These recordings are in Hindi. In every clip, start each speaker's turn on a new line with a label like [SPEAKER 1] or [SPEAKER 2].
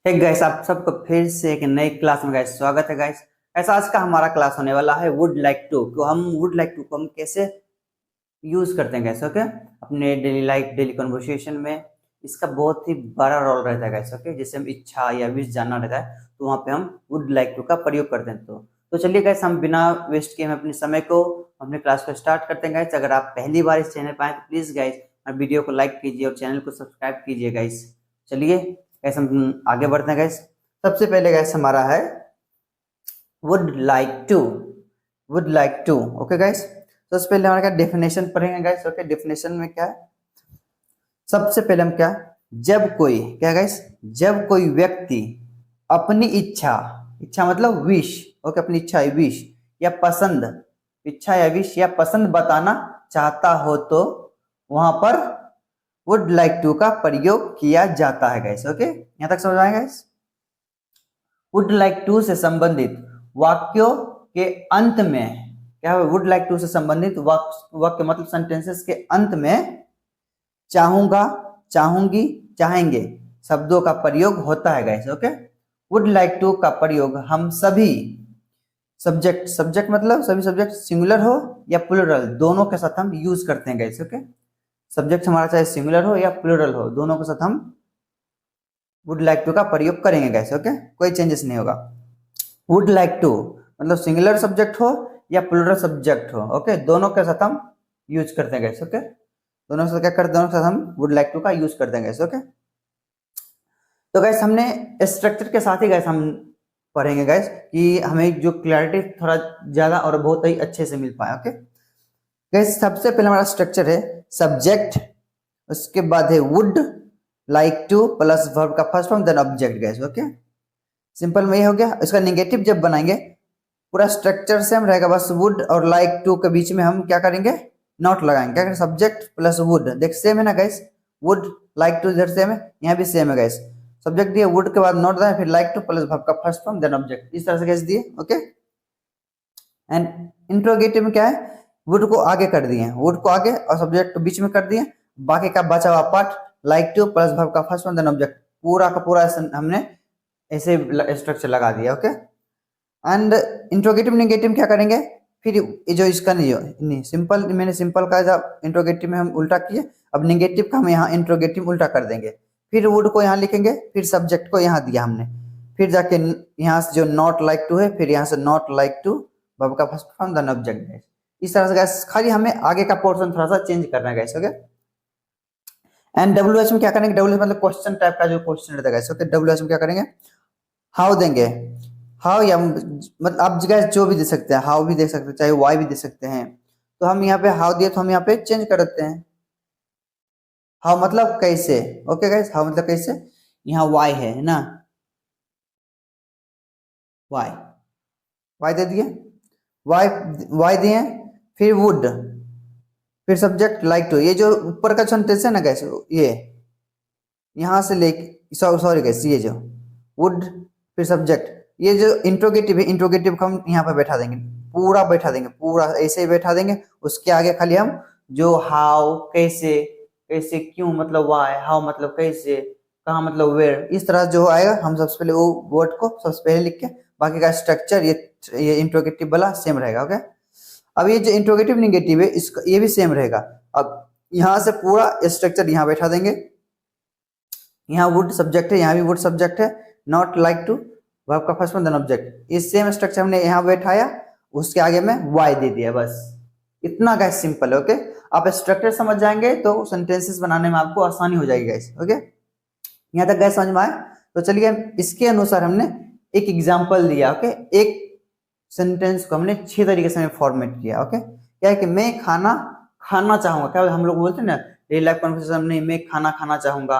[SPEAKER 1] हे गाइस, आप सबको फिर से एक नई क्लास में गाइस स्वागत है गाइस। ऐसा आज का हमारा क्लास होने वाला है वुड लाइक टू को हम वुड लाइक टू को हम कैसे यूज करते हैं गाइस। ओके, अपने डेली लाइफ डेली कन्वर्सेशन में इसका बहुत ही बड़ा रोल रहता है गाइस। ओके, जैसे हम इच्छा या विश जानना रहता है तो वहाँ पे हम वुड लाइक टू का प्रयोग करते हैं। तो चलिए गाइस, हम बिना वेस्ट किए हम अपने समय को अपने क्लास को स्टार्ट करते हैं गाइस। अगर आप पहली बार इस चैनल पर आए तो प्लीज गाइस वीडियो को लाइक कीजिए और चैनल को सब्सक्राइब कीजिए गाइस। चलिए गैस हम आगे बढ़ते हैं गैस। सबसे पहले गैस हमारा है would like to. Would like to okay gas. सबसे पहले हमारा क्या डेफिनेशन पढ़ेंगे गैस। ओके, डेफिनेशन में क्या है, सबसे पहले हम क्या, जब कोई क्या गैस, जब कोई व्यक्ति अपनी इच्छा, इच्छा मतलब विश, ओके, अपनी इच्छा विश या पसंद, इच्छा या विश या पसंद बताना चाहता हो तो वहां पर वुड लाइक टू का प्रयोग किया जाता है गैस। ओके, यहां तक समझ आएगा गैस। वुड लाइक टू से संबंधित वाक्यों के अंत में क्या है, वुड लाइक टू से संबंधित वाक्य मतलब सेंटेंसेस के अंत में चाहूंगा, चाहूंगी, चाहेंगे शब्दों का प्रयोग होता है gas. Okay, would like to का प्रयोग हम सभी सब्जेक्ट, सब्जेक्ट मतलब सभी सब्जेक्ट सिंगुलर हो या प्लूरल दोनों के साथ हम यूज करते हैं गैस। ओके, सब्जेक्ट हमारा चाहे सिंगुलर हो या प्लूरल हो दोनों के साथ हम वुड लाइक टू का प्रयोग करेंगे गैस। ओके, कोई चेंजेस नहीं होगा। वुड लाइक टू मतलब सिंगुलर सब्जेक्ट हो या प्लूरल सब्जेक्ट हो, ओके, दोनों के साथ हम यूज करते हैं गैस। ओके, दोनों के साथ क्या करते हैं, दोनों के साथ हम वुड लाइक टू का यूज करते हैं गैस। ओके, तो गैस हमने स्ट्रक्चर के साथ ही गैस हम पढ़ेंगे गैस कि हमें जो क्लैरिटी थोड़ा ज्यादा और बहुत ही अच्छे से मिल पाए। ओके गैस, सबसे पहले हमारा स्ट्रक्चर है सब्जेक्ट, उसके बाद है would like to plus verb का first form then object goes. Okay, simple में ये हो गया। इसका नेगेटिव जब बनाएंगे पूरा स्ट्रक्चर सेम रहेगा, बस वुड और लाइक टू के बीच में हम क्या करेंगे, नॉट लगाएंगे। क्या करें, सब्जेक्ट प्लस वुड, देख सेम है ना गैस, वुड लाइक टू इधर सेम है, यहाँ भी सेम है गैस। सब्जेक्ट दिए, वुड के बाद नॉट दिया, फिर लाइक टू प्लस वर्ब का फर्स्ट फॉर्म देन ऑब्जेक्ट, इस तरह से गैस दिए। ओके, एंड इंट्रोगेटिव में क्या है, वुड को आगे कर दिए, वुड को आगे और सब्जेक्ट को बीच में कर दिए, बाकी का बचा हुआ part like to plus verb का फर्स्ट फॉर्म देन ऑब्जेक्ट, पूरा का पूरा हमने ऐसे स्ट्रक्चर लगा दिया। ओके, एंड इंट्रोगेटिव नेगेटिव क्या करेंगे, फिर ये जो इसका नहीं सिंपल, मैंने सिंपल का इंट्रोगेटिव में हम उल्टा किए, अब नेगेटिव का हम यहाँ इंट्रोगेटिव उल्टा कर देंगे, फिर वुड को यहाँ लिखेंगे, फिर सब्जेक्ट को यहाँ दिया हमने, फिर जाके यहाँ से जो नॉट लाइक टू है, फिर यहाँ से नॉट लाइक टू वर्ब का फर्स्ट फॉर्म देन ऑब्जेक्ट है। इस तरह से गैस खाली हमें आगे का पोर्शन थोड़ा सा चेंज करना है gas. Okay, and W H में क्या करेंगे, डब्ल्यू मतलब क्वेश्चन टाइप का जो क्वेश्चन रहता है गैस। ओके, डब्ल्यू एच में क्या करेंगे, हाउ देंगे, हाउ या मतलब आप गैस जो भी दे सकते हैं, हाउ भी दे सकते हैं, चाहे वाई भी दे सकते हैं। तो हम यहाँ पे हाउ दिए तो हम यहाँ पे चेंज कर देते हैं, हाउ मतलब कैसे। ओके गैस, हाउ मतलब कैसे, यहाँ वाई है ना, वाई, वाई दे दिए, वाई, वाई दिए, फिर वुड, फिर सब्जेक्ट लाइक टू, ये जो ऊपर का सेंटेंस है ना गैस, ये यहाँ से ले, सॉरी गैस, ये जो वुड फिर सब्जेक्ट, ये जो इंट्रोगेटिव है, इंट्रोगेटिव को हम यहाँ पे बैठा देंगे, पूरा बैठा देंगे, पूरा ऐसे ही बैठा देंगे। उसके आगे खाली हम जो हाउ, कैसे, कैसे क्यों मतलब वाई, हाउ मतलब कैसे, कहाँ मतलब वेयर, इस तरह जो आएगा हम सबसे पहले वो वर्ड को सबसे पहले लिख के, बाकी का स्ट्रक्चर ये इंट्रोगेटिव वाला सेम रहेगा। ओके, अब ये जो इंट्रोगेटिव नेगेटिव है इसका ये भी सेम रहेगा। अब यहाँ से पूरा स्ट्रक्चर यहाँ बैठा देंगे, यहाँ वुड सब्जेक्ट है, यहाँ भी वुड सब्जेक्ट है, नॉट लाइक टू वर्ब का फर्स्ट फॉर्म देन ऑब्जेक्ट, इस सेम स्ट्रक्चर हमने यहाँ बैठाया, उसके आगे में वाई दे दिया, बस इतना गैस सिंपल है। ओके, आप स्ट्रक्चर समझ जाएंगे तो सेंटेंसेस बनाने में आपको आसानी हो जाएगी गैस। ओके, यहाँ तक गैस समझ में आए। तो चलिए इसके अनुसार हमने एक एग्जाम्पल दिया। ओके, एक सेंटेंस को हमने 6 तरीके से फॉर्मेट किया। ओके, क्या है कि मैं खाना खाना चाहूंगा, क्या हम लोग बोलते हैं ना डेली लाइफ कन्वर्सेशन में, मैं खाना खाना चाहूंगा,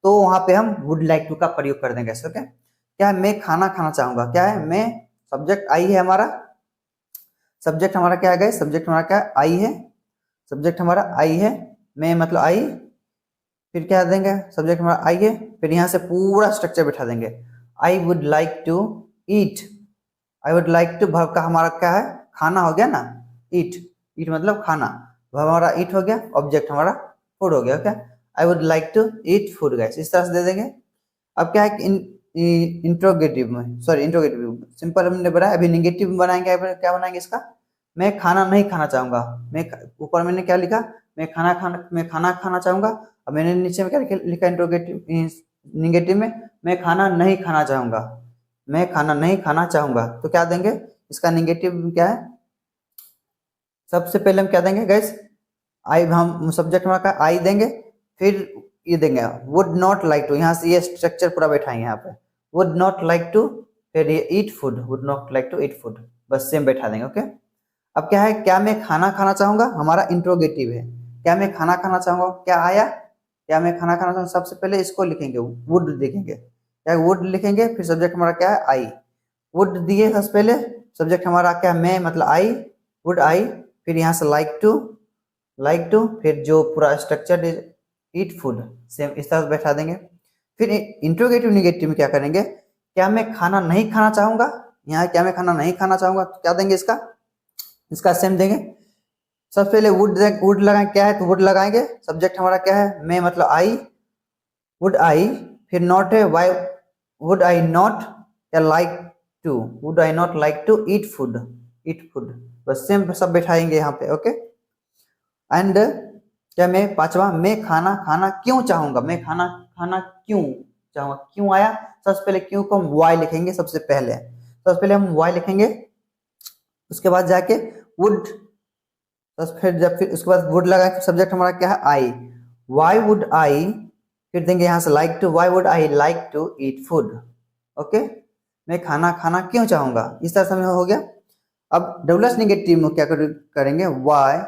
[SPEAKER 1] तो वहां पे हम वुड लाइक टू का प्रयोग कर देंगे। ओके, क्या है, मैं खाना खाना चाहूंगा, क्या है, मैं, सब्जेक्ट आई है हमारा, सब्जेक्ट हमारा क्या है, सब्जेक्ट हमारा क्या आई है, सब्जेक्ट हमारा आई है, मैं मतलब आई, फिर क्या देंगे, सब्जेक्ट हमारा आई है, फिर यहाँ से पूरा स्ट्रक्चर बैठा देंगे, I would like to eat, I would like to verb का हमारा क्या है, खाना हो गया ना, ईट, ईट मतलब खाना, वर्ब हमारा ईट हो गया, ऑब्जेक्ट हमारा फूड हो गया। क्या, I would like to eat food gas, इस तरह से दे देंगे। अब क्या है कि इंट्रोगेटिव में, सॉरी इंट्रोगेटिव सिंपल हमने बनाया, अभी निगेटिव में बनाएंगे। क्या बनाएंगे इसका, मैं खाना नहीं खाना चाहूंगा। ऊपर मैंने क्या लिखा, मैं खाना खाना चाहूंगा। अब मैंने नीचे में क्या लिखा इंट्रोगेटिव निगेटिव में, मैं खाना नहीं खाना चाहूंगा, मैं खाना नहीं खाना चाहूंगा। तो क्या देंगे इसका निगेटिव क्या है, सबसे पहले हम क्या देंगे गाइस, आई, हम सब्जेक्ट हमारा का आई देंगे, फिर ये देंगे वुड नॉट लाइक टू, यहाँ से ये स्ट्रक्चर पूरा बैठाएंगे यहाँ पे, वुड नॉट लाइक टू, फिर ये eat food, would not like to eat food, बस सेम बैठा देंगे। ओके, अब क्या है, क्या मैं खाना खाना चाहूंगा, हमारा इंट्रोगेटिव है, क्या मैं खाना खाना चाहूंगा, क्या आया, क्या मैं खाना खाना चाहूंगा। सबसे पहले इसको लिखेंगे, वुड लिखेंगे, क्या वुड लिखेंगे, फिर सब्जेक्ट हमारा क्या है आई, वुड दिए सबसे पहले, सब्जेक्ट हमारा क्या मैं मतलब आई, वुड आई, फिर यहाँ से लाइक टू, फिर जो पूरा स्ट्रक्चर ईट फूड, सेम इस तरह से बैठा देंगे। फिर इंट्रोगेटिव निगेटिव में क्या करेंगे, क्या मैं खाना नहीं खाना चाहूंगा, यहाँ क्या मैं खाना नहीं खाना चाहूंगा, तो क्या देंगे इसका सेम देंगे। सबसे पहले वुड लगाएंगे, क्या है तो वुड लगाएंगे, सब्जेक्ट हमारा क्या है मैं मतलब आई, वुड आई, फिर नॉट है, वाई वुड आई नॉट या like to, would I not like to eat food, बस सेम सब बैठाएंगे यहाँ पे। ओके, एंड क्या मैं पांचवा, मैं खाना खाना क्यों चाहूंगा, मैं खाना खाना क्यों चाहूंगा, क्यों आया, सबसे पहले क्यों को हम वाई लिखेंगे, सबसे पहले हम वाई लिखेंगे, उसके बाद जाके वुड, फिर उसके बाद वुड लगा के सब्जेक्ट हमारा क्या है आई, वाई वुड आई, फिर देंगे यहाँ से like to, why would I like to eat food. Okay, मैं खाना खाना क्यों चाहूंगा, इस तरह से हमें हो गया। अब डबल निगेटिव में क्या करेंगे, वाई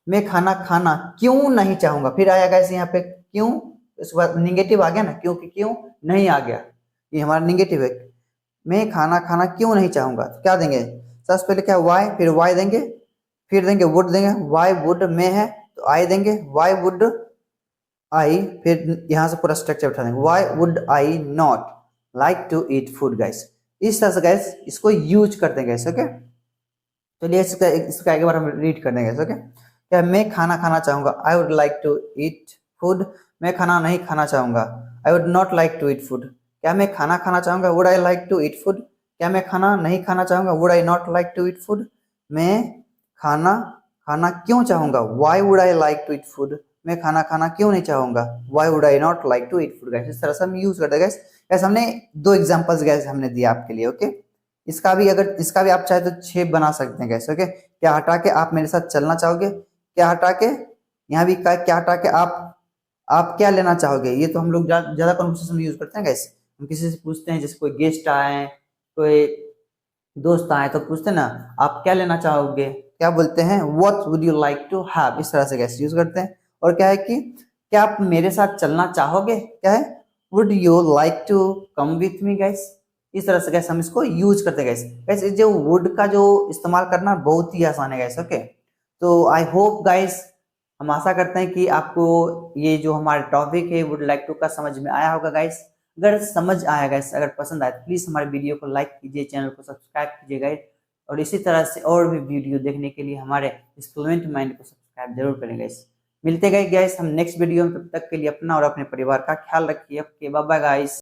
[SPEAKER 1] मैं खाना खाना क्यों नहीं चाहूंगा, फिर आया गया यहाँ पे क्यों, उसके बाद निगेटिव आ गया ना, क्योंकि क्यों नहीं आ गया, ये हमारा निगेटिव है, मैं खाना खाना क्यों नहीं चाहूंगा। तो क्या देंगे, सबसे पहले क्या वाई, फिर वाई देंगे, फिर देंगे वुड देंगे, वाई वुड में है तो आई देंगे, वाई वुड आई, फिर यहाँ से पूरा स्ट्रक्चर उठा देंगे, why would I not like to eat food guys. इस तरह से गाइस इसको यूज करते हैं गाइस। ओके, चलिए इसका एक बार हम रीड कर देंगे। ओके, क्या मैं खाना खाना चाहूंगा, I would like to eat food, मैं खाना नहीं खाना चाहूंगा, I would not like to eat food, क्या मैं खाना खाना चाहूंगा, would I like to eat food, क्या मैं खाना नहीं खाना चाहूंगा, would I not like to eat food, मैं खाना खाना क्यों चाहूंगा, why would I like to eat food, मैं खाना खाना क्यों नहीं चाहूंगा, why would I not like to eat food. Guys इस तरह से हम यूज करते हैं गाइस। गाइस हमने 2 एग्जांपल्स गाइस हमने दिया आपके लिए। ओके, इसका भी आप चाहे तो 6 बना सकते हैं गाइस। ओके, क्या हटा के आप मेरे साथ चलना चाहोगे, क्या हटा के यहाँ भी क्या हटा के आप क्या लेना चाहोगे, ये तो हम लोग ज्यादा कन्वर्सेशन में यूज करते हैं गाइस। हम किसी से पूछते हैं, जैसे कोई गेस्ट आए, कोई दोस्त आए, तो पूछते हैं ना आप क्या लेना चाहोगे, क्या बोलते हैं, what would you like to have, इस तरह से गैस यूज करते हैं। और क्या है कि क्या आप मेरे साथ चलना चाहोगे, क्या है would you like to come with me guys. इस तरह से गैस हम इसको यूज करते हैं गैस। गैस जो वुड का जो इस्तेमाल करना बहुत ही आसान है गैस। ओके, तो आई होप गाइस, हम आशा करते हैं कि आपको ये जो हमारा टॉपिक है वुड लाइक टू का समझ में आया होगा गाइस। अगर समझ आया गाइस, अगर पसंद आया तो प्लीज हमारे वीडियो को लाइक कीजिए, चैनल को सब्सक्राइब कीजिए गाइस। और इसी तरह से और भी वीडियो देखने के लिए हमारे फ्लुएंट माइंड को सब्सक्राइब जरूर करें गाइस। मिलते गए गाइस हम नेक्स्ट वीडियो में, तब तक के लिए अपना और अपने परिवार का ख्याल रखिए। Okay, bye bye guys.